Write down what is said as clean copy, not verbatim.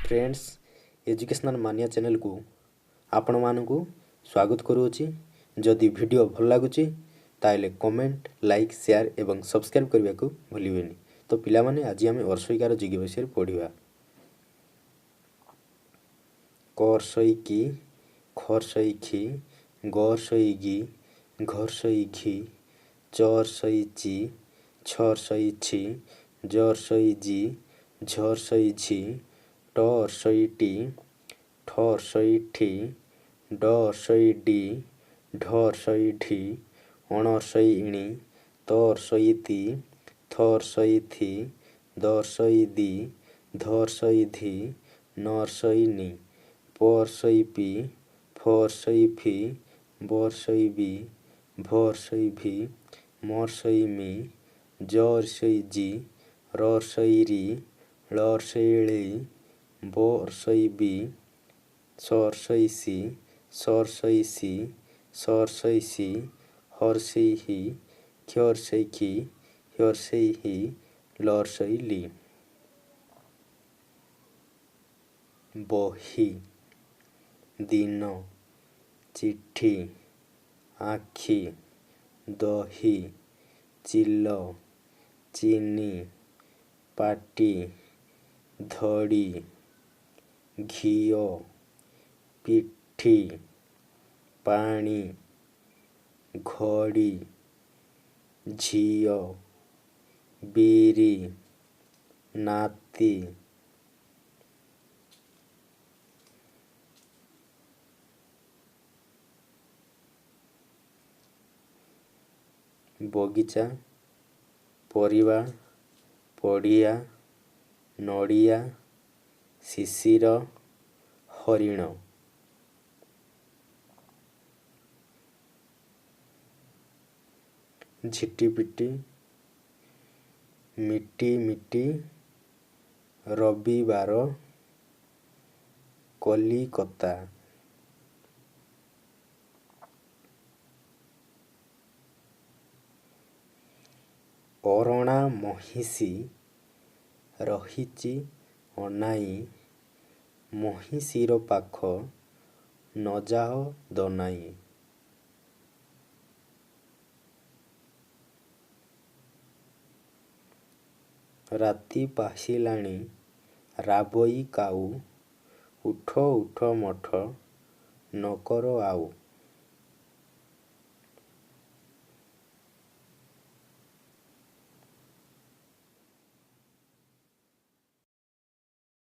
Friends educational मानिया channel को आपण मानकु स्वागत करूँगी। जदि वीडियो भल लगुच ताले कमेंट लाइक शेयर एवं सब्सक्राइब करने को भूलिबेनी। तो पिला माने आज आम अर्शईकार जिगे विषय पढ़ा। करसई की खरसई खी गरसई गी घरसई घी चरसई ची छरसई छी जरसई जी झरसई झी टरसई टी ठरसई ठी डरसई डी ढरसई ढी अणरसई इणी तरसई ती थरसई थी दरसई दी धरसई धी नरसई नी परसई पी फरसई फी बरसई बी भरसई भी मरसई मी जरसई जी ररसई री लरसई ली बरसई बी सरसई सी सरसई सी सरसई सी हरसई ही ख्यरसई खी ह्यरसई ही लरसई ली। बही दिन चिट्ठी आखि दही चिल्ल चीनी पाटी धड़ी घीओ पिठी पानी घड़ी झीओ बीरी नाती बगीचा परिवा पड़िया नड़िया शिशिर हरिण। झिटिपिटी मिटी मिटी रविवार कलिकता। अरणा महिषी रहीची अनाई महिषीर पाख न जाओ दनाई। राति पाहिलाणी राबई काऊ उठ उठ मठ न कर आऊ।